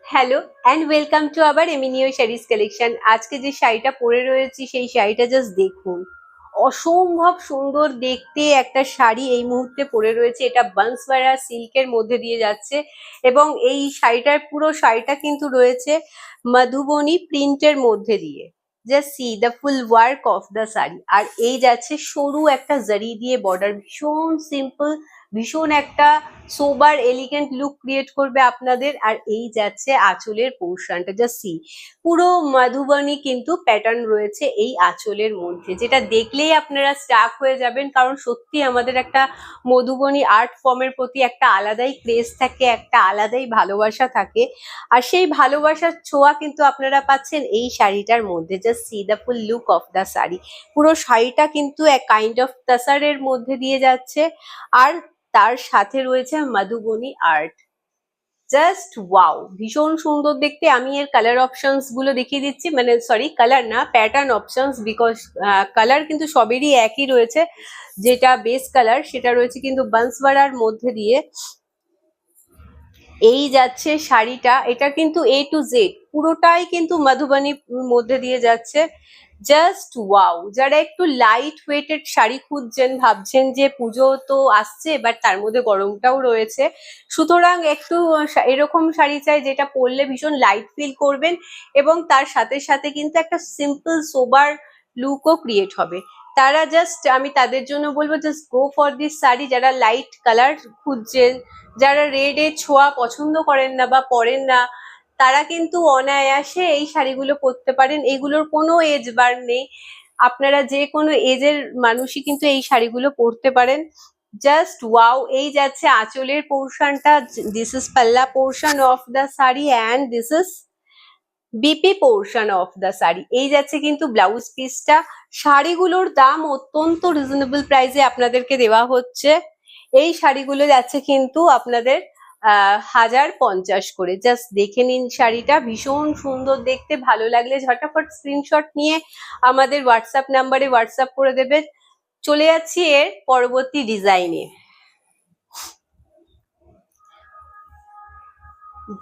Hello and welcome to আবার এমিনিও saris collection. আজকে যে শাড়িটা পরে রয়েছি সেই শাড়িটা জাস্ট দেখুন, অসম্ভব সুন্দর দেখতে একটা শাড়ি এই মুহূর্তে পরে রয়েছে। এটা বান্সওয়ারা সিল্কের মধ্যে দিয়ে যাচ্ছে এবং এই শাড়িটার পুরো শাড়িটা কিন্তু রয়েছে মধুবনী প্রিন্টের মধ্যে দিয়ে। Just see the full work of the sari. আর এই যাচ্ছে সরু একটা জারি দিয়ে বর্ডার, ভীষণ সিম্পল, ভীষণ একটা সোবার এলিগেন্ট লুক ক্রিয়েট করবে আপনাদের। আর এই যাচ্ছে আঁচলের পোর্শনটা, জাস্ট সি, পুরো মধুবনী কিন্তু প্যাটার্ন রয়েছে এই আঁচলের মধ্যে, যেটা দেখলেই আপনারা স্টাক হয়ে যাবেন। কারণ সত্যি আমাদের একটা মধুবনী আর্ট ফর্মের প্রতি একটা আলাদাই ক্রেজ থাকে, একটা আলাদাই ভালোবাসা থাকে। আর সেই ভালোবাসার ছোঁয়া কিন্তু আপনারা পাচ্ছেন এই শাড়িটার মধ্যে। Just see the full look of the sari. পুরো শাড়িটা কিন্তু এক কাইন্ড অফ তাসারের মধ্যে দিয়ে যাচ্ছে, আর তার সাথে রয়েছে মধুবনী আর্ট। জাস্ট ওয়াও, ভীষণ সুন্দর দেখতে। আমি এর কালার অপশনস গুলো দেখিয়ে দিচ্ছি, মানে সরি কালার না, প্যাটার্ন অপশনস, বিকজ কালার কিন্তু সবেরই একই রয়েছে। যেটা বেস কালার সেটা রয়েছে কিন্তু বান্সওয়ারার মধ্যে দিয়ে। এই যাচ্ছে শাড়িটা, এটা কিন্তু এ টু জেড পুরোটাই কিন্তু মধুবনীর মধ্যে দিয়ে যাচ্ছে। জাস্ট ওয়াও, যারা একটু লাইট ওয়েটেড শাড়ি খুঁজছেন, ভাবছেন যে পুজো তো আসছে বাট তার মধ্যে গরমটাও রয়েছে, সুতরাং একটু এরকম শাড়ি চাই যেটা পরলে ভীষণ লাইট ফিল করবেন এবং তার সাথে সাথে কিন্তু একটা সিম্পল সোবার লুকও ক্রিয়েট হবে। তারা জাস্ট, আমি তাদের জন্য বলবো just go for this sari. যারা লাইট কালার খুঁজছেন, যারা রেড এর ছোঁয়া পছন্দ করেন না বা পরেন না, তারা কিন্তু অনায়াসে এই শাড়িগুলো পরতে পারেন। এগুলোর কোনো এজ বার নেই, আপনারা যে কোনো এজের মানুষই কিন্তু এই শাড়িগুলো পরতে পারেন। জাস্ট ওয়াও, এই যাচ্ছে আঁচলের পোর্শনটা। দিস ইজ পাল্লা portion of the sari and this is BP portion of the sari. এই যাচ্ছে কিন্তু ব্লাউজ পিসটা। শাড়িগুলোর দাম অত্যন্ত রিজনেবল প্রাইসে আপনাদেরকে দেওয়া হচ্ছে। এই শাড়িগুলো যাচ্ছে কিন্তু আপনাদের 1050 করে। জাস্ট দেখে নিন শাড়িটা, ভীষণ সুন্দর দেখতে। ভালো লাগলে ঝটাফট স্ক্রিনশট নিয়ে আমাদের হোয়াটসঅ্যাপ নাম্বারে হোয়াটসঅ্যাপ করে দেবেন। চলে যাচ্ছি এর পরবর্তী ডিজাইনে।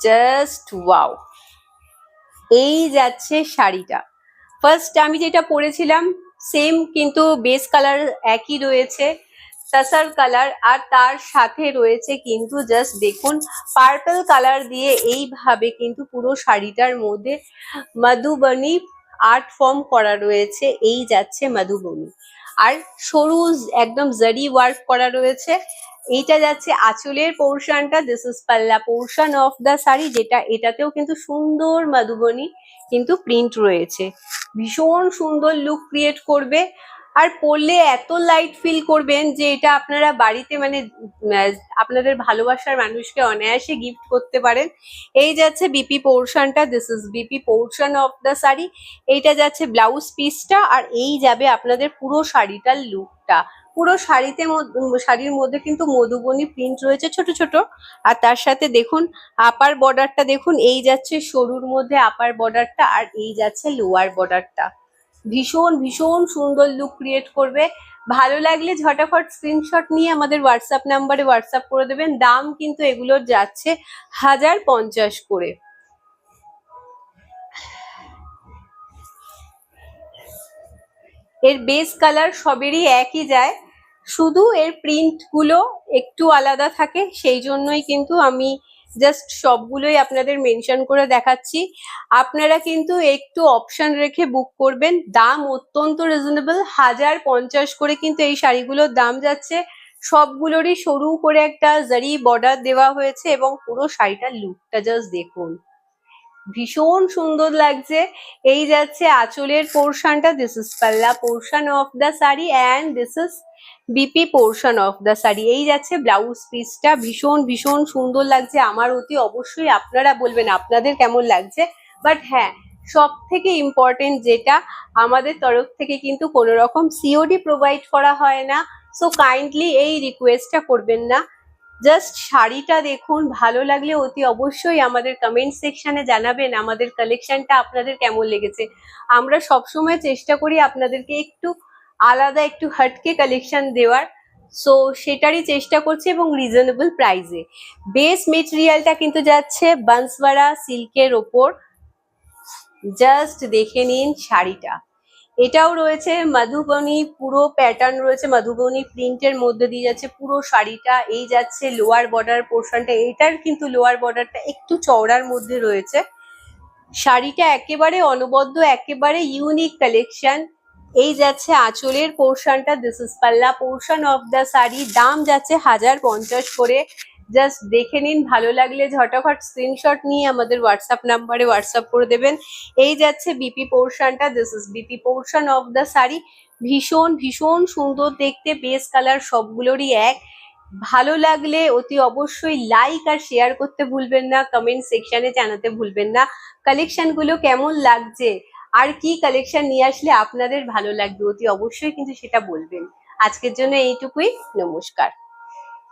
জাস্ট ওয়াও, এই যাচ্ছে শাড়িটা। ফার্স্ট আমি যেটা পরেছিলাম সেম, কিন্তু বেস কালার একই রয়েছে, তাসার কালার। আর তার সাথে রয়েছে কিন্তু জাস্ট দেখুন পার্পল কালার দিয়ে এইভাবে কিন্তু পুরো শাড়িটার মধ্যে মধুবনী আর্ট ফর্ম করা রয়েছে। এই যাচ্ছে মধুবনী, আর সরু একদম জারি ওয়ার্ক করা রয়েছে। এইটা যাচ্ছে আঁচলের পোর্শনটা। দিস ইজ পাল্লা পোর্শন অফ দ্য শাড়ি, যেটা এটাতেও কিন্তু সুন্দর মধুবনী কিন্তু প্রিন্ট রয়েছে। ভীষণ সুন্দর লুক ক্রিয়েট করবে, আর পরলে এত লাইট ফিল করবেন যে এটা আপনারা বাড়িতে মানে আপনাদের ভালোবাসার মানুষকে অনায়াসে গিফট করতে পারেন। এই যাচ্ছে বিপি পোর্শনটা। This is BP portion of the sari. এইটা যাচ্ছে ব্লাউজ পিসটা, আর এই যাবে আপনাদের পুরো শাড়িটার লুকটা। পুরো শাড়ির মধ্যে কিন্তু মধুবনী প্রিন্ট রয়েছে ছোট ছোট। আর তার সাথে দেখুন আপার বর্ডারটা, দেখুন এই যাচ্ছে সরুর মধ্যে আপার বর্ডারটা, আর এই যাচ্ছে লোয়ার বর্ডারটা। ভীষণ ভীষণ সুন্দর লুক ক্রিয়েট করবে। ভালো লাগলে ঝটাফট স্ক্রিনশট নিয়ে আমাদের হোয়াটসঅ্যাপ নাম্বারে হোয়াটসঅ্যাপ করে দেবেন। দাম কিন্তু এগুলোর যাচ্ছে 1050 করে। এর বেস কালার সবেরই একই যায়, শুধু এর প্রিন্ট গুলো একটু আলাদা থাকে, সেই জন্যই কিন্তু আমি জাস্ট সবগুলোই আপনাদের মেনশন করে দেখাচ্ছি। আপনারা কিন্তু একটু অপশন রেখে বুক করবেন। দাম অত্যন্ত রিজনেবল, 1050 করে কিন্তু এই শাড়িগুলোর দাম যাচ্ছে। সবগুলোরই সরু করে একটা জারি বর্ডার দেওয়া হয়েছে এবং পুরো শাড়িটার লুকটা জাস্ট দেখুন, ভীষণ সুন্দর লাগছে। এই যাচ্ছে আঁচলের পোর্শনটা। দিস ইজ পাল্লা portion of the sari and this is BP portion of the sari. এই যাচ্ছে ব্লাউজ পিসটা। ভীষণ ভীষণ সুন্দর লাগছে আমার অতি। অবশ্যই আপনারা বলবেন আপনাদের কেমন লাগছে। বাট হ্যাঁ, সব থেকে ইম্পর্টেন্ট যেটা, আমাদের তরফ থেকে কিন্তু কোনো রকম সিওডি প্রোভাইড করা হয় না। সো কাইন্ডলি এই রিকোয়েস্টটা করবেন না। জাস্ট শাড়িটা দেখুন, ভালো লাগলে অতি অবশ্যই আমাদের কমেন্ট সেকশনে জানাবেন আমাদের কালেকশনটা আপনাদের কেমন লেগেছে। আমরা সবসময় চেষ্টা করি আপনাদেরকে একটু আলাদা, একটু হটকে কালেকশন দেওয়ার। সো সেটারই চেষ্টা করছি এবং রিজনেবল প্রাইসে। বেস মেটেরিয়ালটা কিন্তু যাচ্ছে বান্সওয়ারা সিল্কের ওপর। জাস্ট দেখে নিন শাড়িটা। এটাও রয়েছে মধুবনী, পুরো প্যাটার্ন রয়েছে মধুবনী প্রিন্টের মধ্যে দিয়ে যাচ্ছে পুরো শাড়িটা। এই যাচ্ছে লোয়ার বর্ডার পোর্শনটা, এটার কিন্তু লোয়ার বর্ডারটা একটু চওড়ার মধ্যে রয়েছে। শাড়িটা একেবারে অনবদ্য, একেবারে ইউনিক কালেকশন। এই যাচ্ছে আঁচলের পোর্শনটা, দিস ইজ পাল্লা পোর্শন অফ দ্য শাড়ি। দাম যাচ্ছে 1050 করে। জাস্ট দেখে নিন, ভালো লাগলে ঝটাফট স্ক্রিনশট নিয়ে আমাদের হোয়াটসঅ্যাপ নাম্বারে হোয়াটসঅ্যাপ করে দেবেন। এই যাচ্ছে বিপি পোর্শনটা, this is BP portion of the sari. ভীষণ ভীষণ সুন্দর দেখতে, বেস কালার সবগুলোরই এক। ভালো লাগলে অতি অবশ্যই লাইক আর শেয়ার করতে ভুলবেন না, কমেন্ট সেকশনে জানাতে ভুলবেন না কালেকশন গুলো কেমন লাগছে, আর কি কালেকশন নিয়ে আসলে আপনাদের ভালো লাগবে অতি অবশ্যই কিন্তু সেটা বলবেন। আজকের জন্য এইটুকুই, নমস্কার।